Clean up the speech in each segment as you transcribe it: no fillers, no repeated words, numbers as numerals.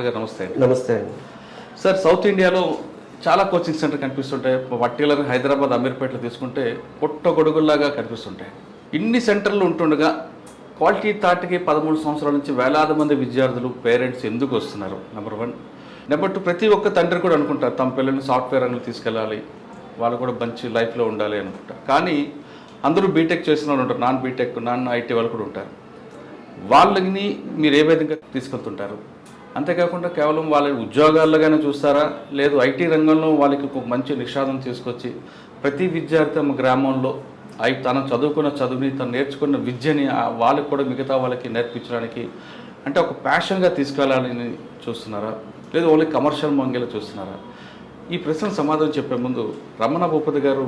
రమణ గారు నమస్తే అండి. నమస్తే అండి. సార్, సౌత్ ఇండియాలో చాలా కోచింగ్ సెంటర్ కనిపిస్తుంటాయి. పర్టికులర్ హైదరాబాద్ అమీర్పేటలో తీసుకుంటే పుట్టగొడుగుల్లాగా కనిపిస్తుంటాయి. ఇన్ని సెంటర్లు ఉంటుండగా క్వాలిటీ థాట్కి 13 సంవత్సరాల నుంచి వేలాది మంది విద్యార్థులు పేరెంట్స్ ఎందుకు వస్తున్నారు? నెంబర్ 1. నెంబర్ 2, ప్రతి ఒక్క తండ్రి కూడా అనుకుంటారు తమ పిల్లల్ని సాఫ్ట్వేర్ రంగంలో తీసుకెళ్ళాలి, వాళ్ళు కూడా మంచి లైఫ్లో ఉండాలి అనుకుంటారు. కానీ అందరూ బీటెక్ చేసిన వాళ్ళు ఉంటారు, నాన్ బీటెక్ నాన్ ఐటీ వాళ్ళు కూడా ఉంటారు. వాళ్ళని మీరు ఏ విధంగా తీసుకెళ్తుంటారు? అంతేకాకుండా కేవలం వాళ్ళ ఉద్యోగాల్లోగానే చూస్తారా, లేదు ఐటీ రంగంలో వాళ్ళకి ఒక మంచి నిషాదం తీసుకొచ్చి ప్రతి విద్యార్థి తమ గ్రామంలో తను చదువుకున్న చదువుని తను నేర్చుకున్న విద్యని వాళ్ళకి కూడా మిగతా వాళ్ళకి నేర్పించడానికి అంటే ఒక ప్యాషన్గా తీసుకెళ్ళాలని చూస్తున్నారా, లేదు ఓన్లీ కమర్షియల్ మంగేలా చూస్తున్నారా? ఈ ప్రశ్నకు సమాధానం చెప్పే ముందు రమణ భూపతి గారు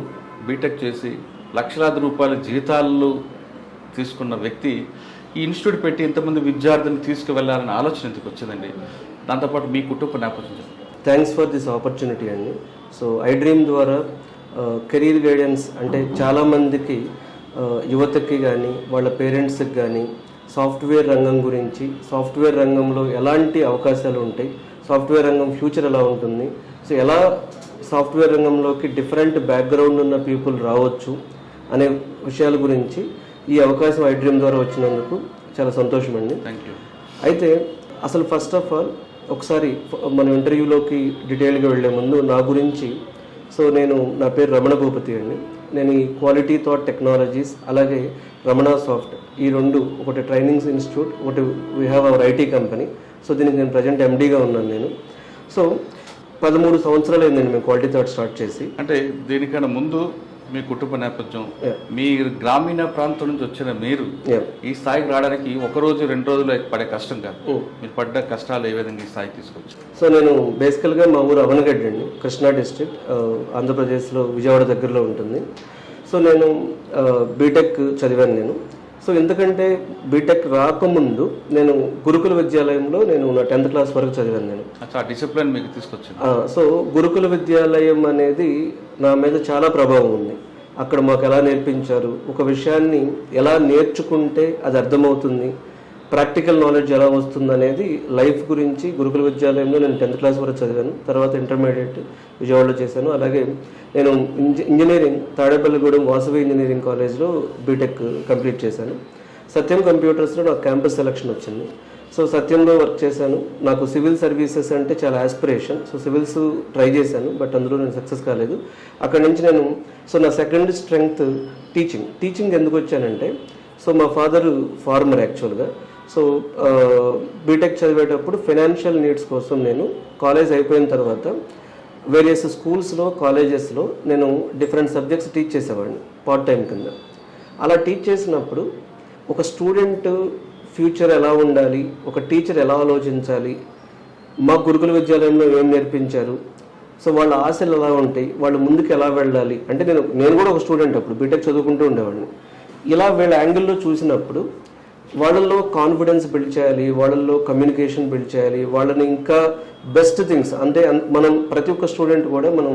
బీటెక్ చేసి లక్షలాది రూపాయల జీతాలు తీసుకున్న వ్యక్తి ఈ ఇన్స్టిట్యూట్ పెట్టి ఇంతమంది విద్యార్థులను తీసుకువెళ్ళాలనే ఆలోచన ఎందుకు వచ్చిందండి? దాంతోపాటు మీ కుటుంబ నేపథ్యం. థ్యాంక్స్ ఫర్ దిస్ ఆపర్చునిటీ అండి. సో ఐ డ్రీమ్ ద్వారా కెరీర్ గైడెన్స్ అంటే చాలామందికి యువతకి కానీ వాళ్ళ పేరెంట్స్కి కానీ సాఫ్ట్వేర్ రంగం గురించి, సాఫ్ట్వేర్ రంగంలో ఎలాంటి అవకాశాలు ఉంటాయి, సాఫ్ట్వేర్ రంగం ఫ్యూచర్ ఎలా ఉంటుంది, సో ఎలా సాఫ్ట్వేర్ రంగంలోకి డిఫరెంట్ బ్యాక్గ్రౌండ్ ఉన్న పీపుల్ రావచ్చు అనే విషయాల గురించి ఈ అవకాశం ఐ డ్రీమ్ ద్వారా వచ్చినందుకు చాలా సంతోషం అండి. Thank you. అయితే అసలు ఫస్ట్ ఆఫ్ ఆల్ ఒకసారి మన ఇంటర్వ్యూలోకి డీటెయిల్గా వెళ్ళే ముందు నా గురించి, సో నా పేరు రమణ భూపతి అండి. నేను ఈ క్వాలిటీ థాట్ టెక్నాలజీస్ అలాగే రమణ సాఫ్ట్ ఈ రెండు, ఒకటి ట్రైనింగ్స్ ఇన్స్టిట్యూట్, ఒకటి we have our IT company. So దీనికి నేను ప్రజెంట్ ఎండీగా ఉన్నాను నేను. సో 13 సంవత్సరాలు అయిందండి మేము క్వాలిటీ థాట్ స్టార్ట్ చేసి. అంటే దీనికన్నా ముందు మీ కుటుంబ నేపథ్యం, మీ గ్రామీణ ప్రాంతం నుంచి వచ్చిన మీరు ఈ స్థాయికి రావడానికి 1 రోజు 2 రోజులు పడే కష్టం కాదు. మీరు పడ్డ కష్టాలు ఏ విధంగా ఈ స్థాయికి తీసుకొచ్చారు? సో నేను బేసికల్గా మా ఊరు అవనగడ్డ అండి, కృష్ణా డిస్ట్రిక్ట్, ఆంధ్రప్రదేశ్లో విజయవాడ దగ్గరలో ఉంటుంది. సో నేను బీటెక్ చదివాను నేను. సో ఎందుకంటే బీటెక్ రాకముందు నేను గురుకుల విద్యాలయంలో నా 10th క్లాస్ వరకు చదివాను నేను. డిసిప్లిన్ మీకు తీసుకొచ్చింది. సో గురుకుల విద్యాలయం అనేది నా మీద చాలా ప్రభావం ఉంది. అక్కడ మాకు ఎలా నేర్పించారు, ఒక విషయాన్ని ఎలా నేర్చుకుంటే అది అర్థమవుతుంది, ప్రాక్టికల్ నాలెడ్జ్ ఎలా వస్తుంది అనేది లైఫ్ గురించి గురుకుల విద్యాలయంలో నేను 10th క్లాస్ వరకు చదివాను. తర్వాత ఇంటర్మీడియట్ విజయవాడలో చేశాను. అలాగే నేను ఇంజనీరింగ్ తాడేపల్లిగూడెం వాసవి ఇంజనీరింగ్ కాలేజ్లో బీటెక్ కంప్లీట్ చేశాను. సత్యం కంప్యూటర్స్లో నాకు క్యాంపస్ సెలక్షన్ వచ్చింది. సో సత్యంలో వర్క్ చేశాను. నాకు సివిల్ సర్వీసెస్ అంటే చాలా ఆస్పిరేషన్. సో సివిల్స్ ట్రై చేశాను, బట్ అందులో నేను సక్సెస్ కాలేదు. అక్కడ నుంచి నా సెకండ్ స్ట్రెంగ్త్ టీచింగ్ ఎందుకు వచ్చానంటే, సో మా ఫాదర్ ఫార్మర్ యాక్చువల్గా. సో బీటెక్ చదివేటప్పుడు ఫైనాన్షియల్ నీడ్స్ కోసం నేను కాలేజ్ అయిపోయిన తర్వాత వేరియస్ స్కూల్స్లో కాలేజెస్లో నేను డిఫరెంట్ సబ్జెక్ట్స్ టీచ్ చేసేవాడిని పార్ట్ టైం కింద. అలా టీచ్ చేసినప్పుడు ఒక స్టూడెంట్ ఫ్యూచర్ ఎలా ఉండాలి, ఒక టీచర్ ఎలా ఆలోచించాలి, మా గురుకుల విద్యాలయంలో ఏం నేర్పించారు, సో వాళ్ళ ఆశలు ఎలా ఉంటాయి, వాళ్ళు ముందుకు ఎలా వెళ్ళాలి అంటే నేను కూడా ఒక స్టూడెంట్ అప్పుడు బీటెక్ చదువుకుంటూ ఉండేవాడిని. ఇలా వీళ్ళ యాంగిల్లో చూసినప్పుడు వాళ్ళల్లో కాన్ఫిడెన్స్ బిల్డ్ చేయాలి, వాళ్ళల్లో కమ్యూనికేషన్ బిల్డ్ చేయాలి, వాళ్ళని ఇంకా బెస్ట్ థింగ్స్ అంటే మనం ప్రతి ఒక్క స్టూడెంట్ కూడా మనం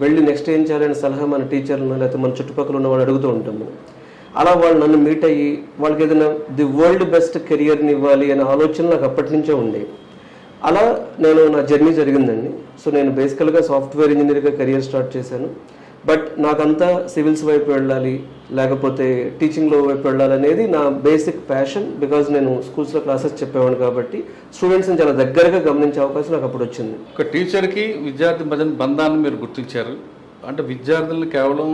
వెళ్ళి నెక్స్ట్ ఏం చేయాలనే సలహా మన టీచర్లను లేకపోతే మన చుట్టుపక్కల ఉన్న వాళ్ళు అడుగుతూ ఉంటాం మనం. అలా వాళ్ళు నన్ను మీట్ అయ్యి వాళ్ళకి ఏదైనా ది వరల్డ్ బెస్ట్ కెరియర్ని ఇవ్వాలి అనే ఆలోచన నాకు అప్పటి నుంచే ఉండేవి. అలా నా జర్నీ జరిగిందండి. సో నేను బేసికల్గా సాఫ్ట్వేర్ ఇంజనీర్గా కెరియర్ స్టార్ట్ చేశాను. బట్ నాకంతా సివిల్స్ వైపు వెళ్ళాలి లేకపోతే టీచింగ్లో వైపు వెళ్ళాలి అనేది నా బేసిక్ ప్యాషన్. బికాజ్ నేను స్కూల్స్లో క్లాసెస్ చెప్పేవాడిని కాబట్టి స్టూడెంట్స్ని చాలా దగ్గరగా గమనించే అవకాశం నాకు అప్పుడు వచ్చింది. ఒక టీచర్కి విద్యార్థి మధ్య బంధాన్ని మీరు గుర్తించారు. అంటే విద్యార్థులను కేవలం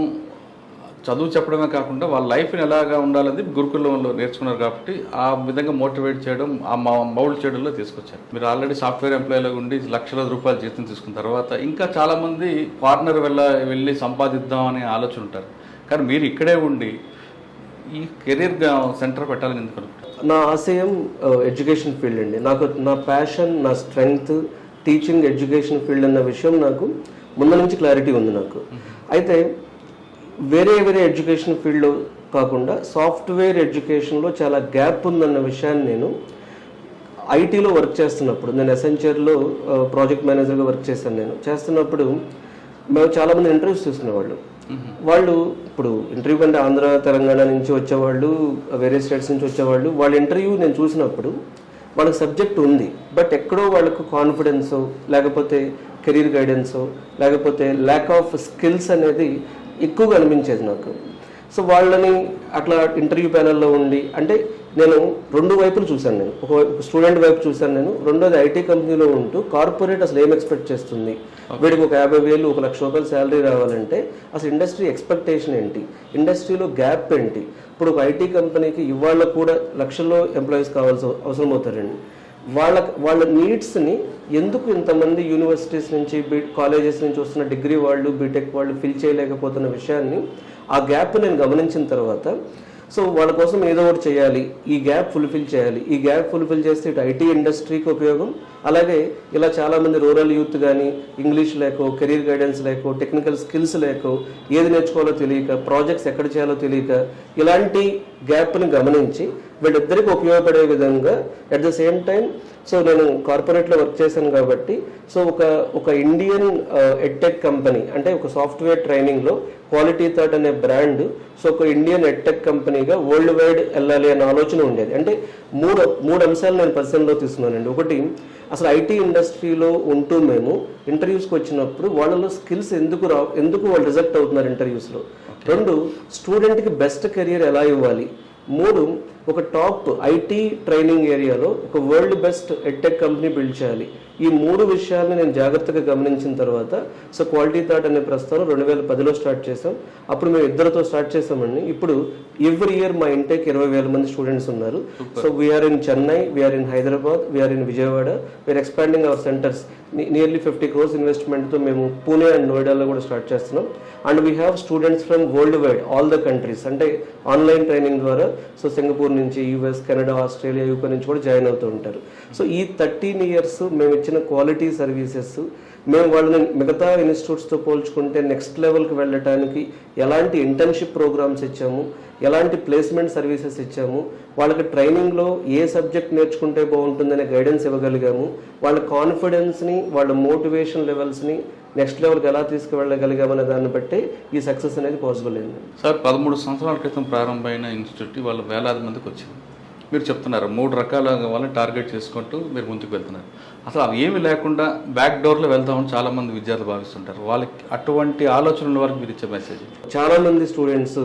చదువు చెప్పడమే కాకుండా వాళ్ళ లైఫ్ని ఎలాగా ఉండాలని గురుకులంలో నేర్చుకున్నారు కాబట్టి ఆ విధంగా మోటివేట్ చేయడం, ఆ మౌల్డ్ చేయడంలో తీసుకొచ్చారు. మీరు ఆల్రెడీ సాఫ్ట్వేర్ ఎంప్లాయీలో ఉండి లక్షల రూపాయలు జీతం తీసుకున్న తర్వాత ఇంకా చాలామంది ఫారినర్ వెళ్ళి సంపాదిద్దాం అనే ఆలోచన ఉంటారు. కానీ మీరు ఇక్కడే ఉండి ఈ కెరీర్ సెంటర్ పెట్టాలని ఎందుకు అనుకుంటారు? నా ఆశయం ఎడ్యుకేషన్ ఫీల్డ్ అండి. నా ప్యాషన్, నా స్ట్రెంగ్త్ టీచింగ్, ఎడ్యుకేషన్ ఫీల్డ్ అన్న విషయం నాకు ముందు నుంచి క్లారిటీ ఉంది నాకు. అయితే వేరే ఎడ్యుకేషన్ ఫీల్డ్లో కాకుండా సాఫ్ట్వేర్ ఎడ్యుకేషన్లో చాలా గ్యాప్ ఉందన్న విషయాన్ని నేను ఐటీలో వర్క్ చేస్తున్నప్పుడు, నేను ఎసెంచర్లో ప్రాజెక్ట్ మేనేజర్గా వర్క్ చేశాను. నేను చేస్తున్నప్పుడు మేము చాలామంది ఇంటర్వ్యూస్ చూసుకునేవాళ్ళు. వాళ్ళు ఇప్పుడు ఇంటర్వ్యూ అంటే ఆంధ్ర తెలంగాణ నుంచి వచ్చేవాళ్ళు, వేరే స్టేట్స్ నుంచి వచ్చేవాళ్ళు. వాళ్ళ ఇంటర్వ్యూ నేను చూసినప్పుడు వాళ్ళకి సబ్జెక్ట్ ఉంది, బట్ ఎక్కడో వాళ్ళకు కాన్ఫిడెన్సో లేకపోతే కెరీర్ గైడెన్సో లేకపోతే ల్యాక్ ఆఫ్ స్కిల్స్ అనేది ఎక్కువగా అనిపించేది నాకు. సో వాళ్ళని అట్లా ఇంటర్వ్యూ ప్యానెల్లో ఉండి, అంటే నేను రెండు వైపులు చూశాను. నేను ఒక స్టూడెంట్ వైపు చూశాను నేను, రెండోది ఐటీ కంపెనీలో ఉంటూ కార్పొరేట్ అసలు ఏం ఎక్స్పెక్ట్ చేస్తుంది, వీడికి ఒక 50,000 1,00,000 శాలరీ రావాలంటే అసలు ఇండస్ట్రీ ఎక్స్పెక్టేషన్ ఏంటి, ఇండస్ట్రీలో గ్యాప్ ఏంటి. ఇప్పుడు ఒక ఐటీ కంపెనీకి ఇవాళ కూడా లక్షల్లో ఎంప్లాయీస్ కావాల్సి అవసరం అవుతారండి. వాళ్ళ నీడ్స్ని ఎందుకు ఇంతమంది యూనివర్సిటీస్ నుంచి కాలేజెస్ నుంచి వస్తున్న డిగ్రీ వాళ్ళు బీటెక్ వాళ్ళు ఫిల్ చేయలేకపోతున్న విషయాన్ని, ఆ గ్యాప్ నేను గమనించిన తర్వాత సో వాళ్ళ కోసం ఏదో ఒకటి చేయాలి, ఈ గ్యాప్ ఫుల్ఫిల్ చేయాలి. ఈ గ్యాప్ ఫుల్ఫిల్ చేస్తే ఇటు ఐటీ ఇండస్ట్రీకి ఉపయోగం, అలాగే ఇలా చాలామంది రూరల్ యూత్ కానీ ఇంగ్లీష్ లేకో కెరీర్ గైడెన్స్ లేకో టెక్నికల్ స్కిల్స్ లేకో ఏది నేర్చుకోవాలో తెలియక ప్రాజెక్ట్స్ ఎక్కడ చేయాలో తెలియక ఇలాంటి గ్యాప్ని గమనించి వీళ్ళిద్దరికి ఉపయోగపడే విధంగా at the same time so నేను కార్పొరేట్లో వర్క్ చేశాను కాబట్టి సో ఒక ఇండియన్ ఎడ్టెక్ కంపెనీ అంటే ఒక సాఫ్ట్వేర్ ట్రైనింగ్లో క్వాలిటీ థాట్ అనే బ్రాండ్ సో ఒక ఇండియన్ ఎడ్టెక్ కంపెనీగా వరల్డ్ వైడ్ వెళ్ళాలి అనే ఆలోచన ఉండేది. అంటే మూడు అంశాలు నేను పరిశీలనలో తీసుకున్నానండి. ఒకటి, అసలు ఐటీ ఇండస్ట్రీలో ఉంటూ మేము ఇంటర్వ్యూస్కి వచ్చినప్పుడు వాళ్ళలో స్కిల్స్ ఎందుకు వాళ్ళు రిజెక్ట్ అవుతున్నారు ఇంటర్వ్యూస్లో. రెండు, స్టూడెంట్కి బెస్ట్ కెరియర్ ఎలా ఇవ్వాలి. మూడు, ఒక టాప్ ఐటీ ట్రైనింగ్ ఏరియాలో ఒక world best edtech company build చేయాలి. ఈ మూడు విషయాలను నేను జాగ్రత్తగా గమనించిన తర్వాత సో క్వాలిటీ థాట్ అనే ప్రస్తావన 2010లో స్టార్ట్ చేసాం. అప్పుడు మేము ఇద్దరితో స్టార్ట్ చేసామండి. ఇప్పుడు ఎవ్రీ ఇయర్ మా ఇంటేక్ 20,000 మంది స్టూడెంట్స్ ఉన్నారు. So we are in Chennai, we are in Hyderabad, we are in Vijayawada, we are expanding our centres. Nearly 50 crores ఇన్వెస్ట్మెంట్తో మేము పూణే అండ్ నోయిడాలో కూడా స్టార్ట్ చేస్తున్నాం. And we have students from world wide all the countries, అంటే ఆన్లైన్ ట్రైనింగ్ ద్వారా సో సింగపూర్ నుంచి, యూఎస్, కెనడా, ఆస్ట్రేలియా, యూకే నుంచి కూడా జాయిన్ అవుతూ ఉంటారు. సో ఈ 13 years మేము ఇచ్చిన క్వాలిటీ సర్వీసెస్ మేము వాళ్ళని మిగతా ఇన్స్టిట్యూట్స్తో పోల్చుకుంటే నెక్స్ట్ లెవెల్కి వెళ్ళటానికి ఎలాంటి ఇంటర్న్షిప్ ప్రోగ్రామ్స్ ఇచ్చాము, ఎలాంటి ప్లేస్మెంట్ సర్వీసెస్ ఇచ్చాము, వాళ్ళకి ట్రైనింగ్లో ఏ సబ్జెక్ట్ నేర్చుకుంటే బాగుంటుందనే గైడెన్స్ ఇవ్వగలిగాము, వాళ్ళ కాన్ఫిడెన్స్ని వాళ్ళ మోటివేషన్ లెవెల్స్ని నెక్స్ట్ లెవెల్కి ఎలా తీసుకువెళ్ళగలిగామనే దాన్ని బట్టి ఈ సక్సెస్ అనేది పాసిబుల్ అయింది. సార్ 13 సంవత్సరాల క్రితం ప్రారంభమైన ఇన్స్టిట్యూట్ వాళ్ళు వేలాది మందికి వచ్చింది. మీరు చెప్తున్నారు 3 రకాల వాళ్ళని టార్గెట్ చేసుకుంటూ మీరు ముందుకు వెళ్తున్నారు. అసలు అవి ఏమి లేకుండా బ్యాక్ డోర్లో వెళ్తామని చాలామంది విద్యార్థులు భావిస్తుంటారు. వాళ్ళకి అటువంటి ఆలోచనల వరకు మీరు ఇచ్చే మెసేజ్. చాలామంది స్టూడెంట్స్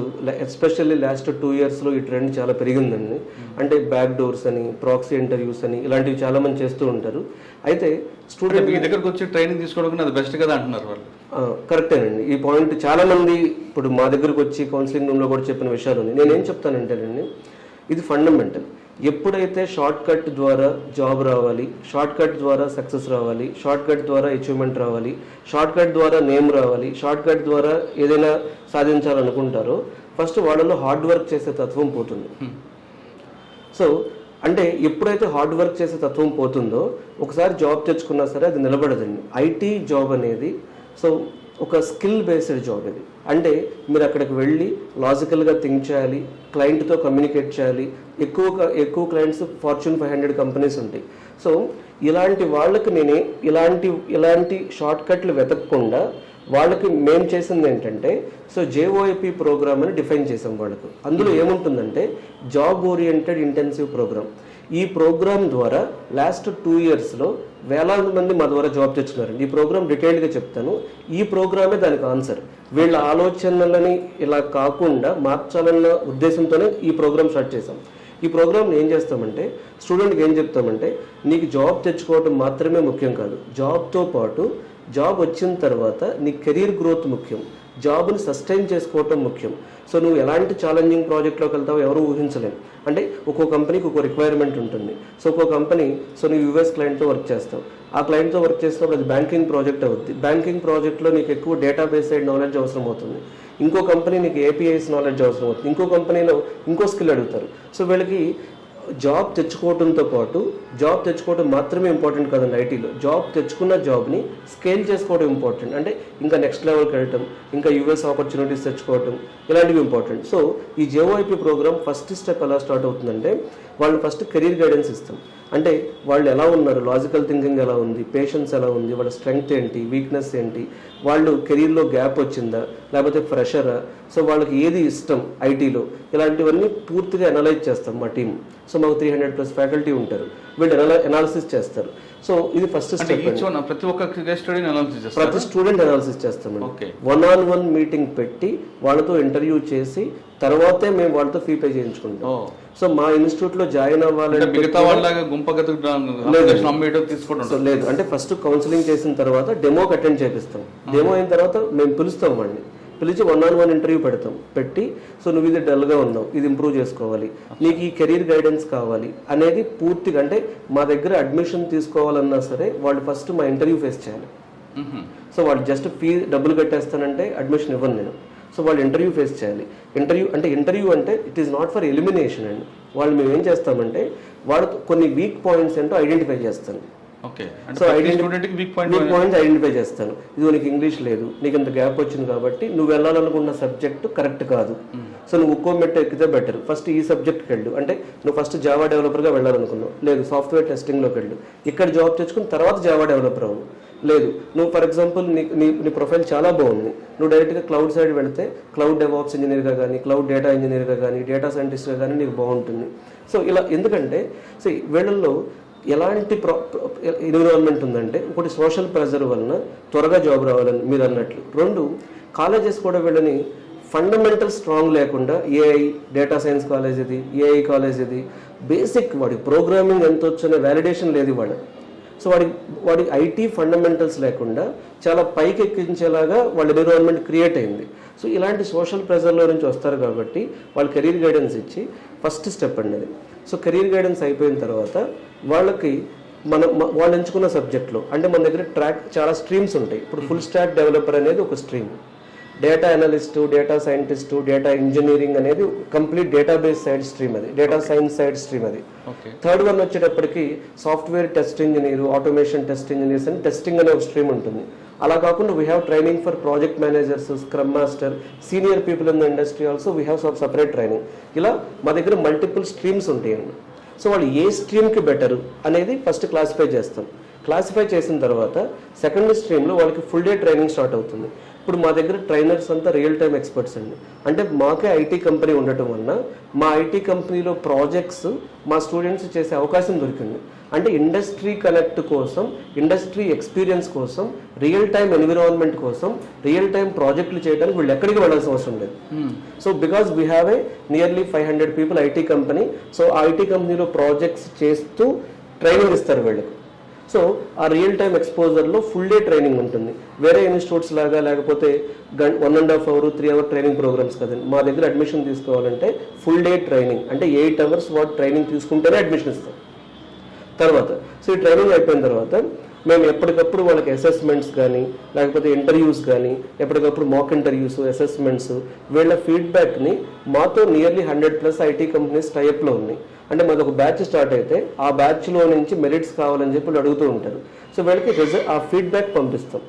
ఎస్పెషల్లీ లాస్ట్ 2 yearsలో ఈ ట్రెండ్ చాలా పెరిగిందండి. అంటే బ్యాక్ డోర్స్ అని, ప్రాక్సీ ఇంటర్వ్యూస్ అని ఇలాంటివి చాలామంది చేస్తూ ఉంటారు. అయితే స్టూడెంట్ మీ దగ్గరకు వచ్చి ట్రైనింగ్ తీసుకోవడం అది బెస్ట్ కదా అంటున్నారు వాళ్ళు. కరెక్టేనండి. ఈ పాయింట్ చాలామంది ఇప్పుడు మా దగ్గరకు వచ్చి కౌన్సిలింగ్ రూమ్లో కూడా చెప్పిన విషయాలు ఉన్నాయి. నేనేం చెప్తానంటేనండి, ఇది ఫండమెంటల్. ఎప్పుడైతే షార్ట్ కట్ ద్వారా జాబ్ రావాలి, షార్ట్ కట్ ద్వారా సక్సెస్ రావాలి, షార్ట్ కట్ ద్వారా అచీవ్మెంట్ రావాలి, షార్ట్ కట్ ద్వారా నేమ్ రావాలి, షార్ట్ కట్ ద్వారా ఏదైనా సాధించాలనుకుంటారో ఫస్ట్ వాళ్ళలో హార్డ్ వర్క్ చేసే తత్వం పోతుంది. సో అంటే ఎప్పుడైతే హార్డ్ వర్క్ చేసే తత్వం పోతుందో ఒకసారి జాబ్ తెచ్చుకున్నా సరే అది నిలబడదండి. ఐటీ జాబ్ అనేది సో ఒక స్కిల్ బేస్డ్ జాబ్ ఇది. అంటే మీరు అక్కడికి వెళ్ళి లాజికల్గా థింక్ చేయాలి, క్లయింట్తో కమ్యూనికేట్ చేయాలి. ఎక్కువ క్లయింట్స్ Fortune 500 కంపెనీస్ ఉంటాయి. సో ఇలాంటి వాళ్ళకి నేను ఇలాంటి షార్ట్ కట్లు వెతకకుండా వాళ్ళకి మేము చేసింది ఏంటంటే సో JOIP ప్రోగ్రామ్ అని డిఫైన్ చేసాం వాళ్ళకు. అందులో ఏముంటుందంటే జాబ్ ఓరియంటెడ్ ఇంటెన్సివ్ ప్రోగ్రామ్. ఈ ప్రోగ్రామ్ ద్వారా లాస్ట్ 2 yearsలో వేలాది మంది మా ద్వారా జాబ్ తెచ్చుకున్నారండి. ఈ ప్రోగ్రామ్ డీటెయిల్డ్గా చెప్తాను. ఈ ప్రోగ్రామే దానికి ఆన్సర్. వీళ్ళ ఆలోచనలని ఇలా కాకుండా మార్చాలన్న ఉద్దేశంతోనే ఈ ప్రోగ్రామ్ స్టార్ట్ చేసాం. ఈ ప్రోగ్రామ్ని ఏం చేస్తామంటే స్టూడెంట్కి ఏం చెప్తామంటే నీకు జాబ్ తెచ్చుకోవడం మాత్రమే ముఖ్యం కాదు, జాబ్తో పాటు జాబ్ వచ్చిన తర్వాత నీ కెరీర్ గ్రోత్ ముఖ్యం, జాబ్ని సస్టైన్ చేసుకోవటం ముఖ్యం. సో నువ్వు ఎలాంటి ఛాలెంజింగ్ ప్రాజెక్ట్లోకి వెళ్తావో ఎవరు ఊహించలేము. అంటే ఒక్కో కంపెనీకి ఒక్కో రిక్వైర్మెంట్ ఉంటుంది. సో ఒక్కో కంపెనీ సో నువ్వు యూఎస్ క్లయింట్తో వర్క్ చేస్తావు. ఆ క్లయింట్తో వర్క్ చేసినప్పుడు అది బ్యాంకింగ్ ప్రాజెక్ట్ అవుతుంది. బ్యాంకింగ్ ప్రాజెక్ట్లో నీకు ఎక్కువ డేటాబేస్ సైడ్ నాలెడ్జ్ అవసరం అవుతుంది. ఇంకో కంపెనీ నీకు APIs నాలెడ్జ్ అవసరం అవుతుంది. ఇంకో కంపెనీలో ఇంకో స్కిల్ అడుగుతారు. సో వీళ్ళకి జాబ్ తెచ్చుకోవడంతో పాటు జాబ్ తెచ్చుకోవడం మాత్రమే ఇంపార్టెంట్ కాదండి. ఐటీలో జాబ్ తెచ్చుకున్న జాబ్ని స్కేల్ చేసుకోవడం ఇంపార్టెంట్. అంటే ఇంకా నెక్స్ట్ లెవెల్కి వెళ్ళటం, ఇంకా US ఆపర్చునిటీస్ తెచ్చుకోవటం ఇలాంటివి ఇంపార్టెంట్. సో ఈ JOIP ప్రోగ్రామ్ ఫస్ట్ స్టెప్ ఎలా స్టార్ట్ అవుతుందంటే వాళ్ళు ఫస్ట్ కెరీర్ గైడెన్స్ ఇస్తాం. అంటే వాళ్ళు ఎలా ఉన్నారు, లాజికల్ థింకింగ్ ఎలా ఉంది, పేషెన్స్ ఎలా ఉంది, వాళ్ళ స్ట్రెంగ్త్ ఏంటి, వీక్నెస్ ఏంటి, వాళ్ళు కెరీర్లో గ్యాప్ వచ్చిందా లేకపోతే ఫ్రెషరా, సో వాళ్ళకి ఏది ఇష్టం ఐటీలో, ఇలాంటివన్నీ పూర్తిగా అనలైజ్ చేస్తాం మా టీం. సో మాకు 300+ ఫ్యాకల్టీ ఉంటారు, వీళ్ళు అనాలిసిస్ చేస్తారు. సో ఇది ఫస్ట్ స్టెప్. ప్రతి ఒక్క కేస్ స్టడీని అనాలిసిస్ చేస్తారు, ప్రతి స్టూడెంట్ అనాలిసిస్ చేస్తామండి. 1-on-1 మీటింగ్ పెట్టి వాళ్ళతో ఇంటర్వ్యూ చేసి తర్వాతే మేము వాళ్ళతో ఫీ పే చేయించుకుంటాం. సో మా ఇన్స్టిట్యూట్ లో జాయిన్ అవ్వాలంటే లేదు, అంటే ఫస్ట్ కౌన్సిలింగ్ చేసిన తర్వాత డెమోకి అటెండ్ చేపిస్తాం. డెమో అయిన తర్వాత మేము పిలుస్తాం వాడిని, పిలిచి 1-on-1 ఇంటర్వ్యూ పెట్టి సో నువ్వు ఇది డల్గా ఉన్నావు, ఇది ఇంప్రూవ్ చేసుకోవాలి, నీకు ఈ కెరీర్ గైడెన్స్ కావాలి అనేది పూర్తిగా, అంటే మా దగ్గర అడ్మిషన్ తీసుకోవాలన్నా సరే వాళ్ళు ఫస్ట్ మా ఇంటర్వ్యూ ఫేస్ చేయాలి. సో వాళ్ళు జస్ట్ డబ్బులు కట్టేస్తానంటే అడ్మిషన్ ఇవ్వను నేను. సో వాళ్ళు ఇంటర్వ్యూ ఫేస్ చేయాలి. ఇంటర్వ్యూ అంటే it is not for elimination అండి. వాళ్ళు మేము ఏం చేస్తామంటే వాడు కొన్ని వీక్ పాయింట్స్ ఏంటో ఐడెంటిఫై చేస్తాను. సో వీక్ పాయింట్స్ ఐడెంటిఫై చేస్తాను. ఇది నీకు ఇంగ్లీష్ లేదు, నీకు ఇంత గ్యాప్ వచ్చింది కాబట్టి నువ్వు వెళ్ళాలనుకున్న సబ్జెక్టు కరెక్ట్ కాదు. సో నువ్వు ఒక్కో మెట్టు ఎక్కితే బెటర్, ఫస్ట్ ఈ సబ్జెక్ట్కి వెళ్ళు. అంటే నువ్వు ఫస్ట్ జావా డెవలపర్గా వెళ్ళాలనుకున్నావు, లేదు సాఫ్ట్వేర్ టెస్టింగ్లోకి వెళ్ళు, ఇక్కడ జాబ్ తెచ్చుకుని తర్వాత జావా డెవలపర్ అవ్వు. లేదు నువ్వు ఫర్ ఎగ్జాంపుల్ నీ ప్రొఫైల్ చాలా బాగుంది, నువ్వు డైరెక్ట్గా క్లౌడ్ సైడ్ వెళితే క్లౌడ్ డెవాప్స్ ఇంజనీర్గా కానీ, క్లౌడ్ డేటా ఇంజనీర్గా కానీ, డేటా సైంటిస్ట్గా కానీ నీకు బాగుంటుంది. సో ఇలా ఎందుకంటే సో వీళ్ళల్లో ఎలాంటి ఎన్విరాన్మెంట్ ఉందంటే, ఒకటి సోషల్ ప్రెజర్ వలన త్వరగా జాబ్ రావాలని మీరు అన్నట్లు, 2 కాలేజెస్ కూడా వీళ్ళని ఫండమెంటల్ స్ట్రాంగ్ లేకుండా, ఏఐ డేటా సైన్స్ కాలేజ్ ఇది, ఏఐ కాలేజ్ ఇది, బేసిక్ వాడి ప్రోగ్రామింగ్ ఎంత వచ్చనే వ్యాలిడేషన్ లేదు వాడు. సో వాడి ఐటీ ఫండమెంటల్స్ లేకుండా చాలా పైకి ఎక్కించేలాగా వాళ్ళ ఎన్విరాన్మెంట్ క్రియేట్ అయింది. సో ఇలాంటి సోషల్ ప్రెజర్లో నుంచి వస్తారు కాబట్టి వాళ్ళు కెరీర్ గైడెన్స్ ఇచ్చి ఫస్ట్ స్టెప్ అండి అది. సో కెరీర్ గైడెన్స్ అయిపోయిన తర్వాత వాళ్ళకి వాళ్ళు ఎంచుకున్న సబ్జెక్ట్లో, అంటే మన దగ్గర చాలా స్ట్రీమ్స్ ఉంటాయి. ఇప్పుడు ఫుల్ స్టాక్ డెవలపర్ అనేది ఒక stream, data analyst, data scientist, data engineering అనేది కంప్లీట్ డేటాబేస్ సైడ్ స్ట్రీమ్, అది డేటా సైన్స్ సైడ్ స్ట్రీమ్ అది. 3rd వన్ వచ్చేటప్పటికి software test engineer, automation test engineers అని టెస్టింగ్ అనే ఒక స్ట్రీమ్ ఉంటుంది. అలా కాకుండా we have training for project managers, scrum master, senior people in the industry also we have separate training. ఇలా మా దగ్గర మల్టిపుల్ స్ట్రీమ్స్ ఉంటాయండి. సో వాళ్ళు ఏ స్ట్రీమ్కి బెటరు అనేది ఫస్ట్ క్లాసిఫై చేస్తాం. క్లాసిఫై చేసిన తర్వాత సెకండ్ స్ట్రీమ్లో వాళ్ళకి ఫుల్ డే ట్రైనింగ్ స్టార్ట్ అవుతుంది. ఇప్పుడు మా దగ్గర ట్రైనర్స్ అంతా రియల్ టైమ్ ఎక్స్పర్ట్స్ అండి. అంటే మాకే ఐటీ కంపెనీ ఉండటం వలన మా ఐటీ కంపెనీలో ప్రాజెక్ట్స్ మా స్టూడెంట్స్ చేసే అవకాశం దొరికింది. అంటే ఇండస్ట్రీ కనెక్ట్ కోసం, ఇండస్ట్రీ ఎక్స్పీరియన్స్ కోసం, రియల్ టైమ్ ఎన్విరాన్మెంట్ కోసం, రియల్ టైమ్ ప్రాజెక్టులు చేయడానికి వీళ్ళు ఎక్కడికి వెళ్ళాల్సిన అవసరం లేదు. So because we have a nearly 500 people IT company. So ఆ ఐటీ కంపెనీలో ప్రాజెక్ట్స్ చేస్తూ ట్రైనింగ్ ఇస్తారు వీళ్ళకి. సో ఆ రియల్ టైమ్ ఎక్స్పోజర్లో ఫుల్ డే ట్రైనింగ్ ఉంటుంది. వేరే ఇన్స్టిట్యూట్స్ లాగా లేకపోతే 1.5 hour 3 hour ట్రైనింగ్ ప్రోగ్రామ్స్ కదండి. మా దగ్గర అడ్మిషన్ తీసుకోవాలంటే ఫుల్ డే ట్రైనింగ్, అంటే 8 hours వాడు ట్రైనింగ్ తీసుకుంటేనే అడ్మిషన్ ఇస్తాం. తర్వాత సో ఈ ట్రైనింగ్ అయిపోయిన తర్వాత మేము ఎప్పటికప్పుడు వాళ్ళకి అసెస్మెంట్స్ కానీ లేకపోతే ఇంటర్వ్యూస్ కానీ, ఎప్పటికప్పుడు మాక్ ఇంటర్వ్యూస్, అసెస్మెంట్స్, వీళ్ళ ఫీడ్బ్యాక్ని మాతో నియర్లీ 100+ ఐటీ కంపెనీస్ టైప్లో ఉన్నాయి. అంటే మాది ఒక బ్యాచ్ స్టార్ట్ అయితే ఆ బ్యాచ్లో నుంచి మెరిట్స్ కావాలని చెప్పి వాళ్ళు అడుగుతూ ఉంటారు. సో వీళ్ళకి ఆ ఫీడ్బ్యాక్ పంపిస్తాం.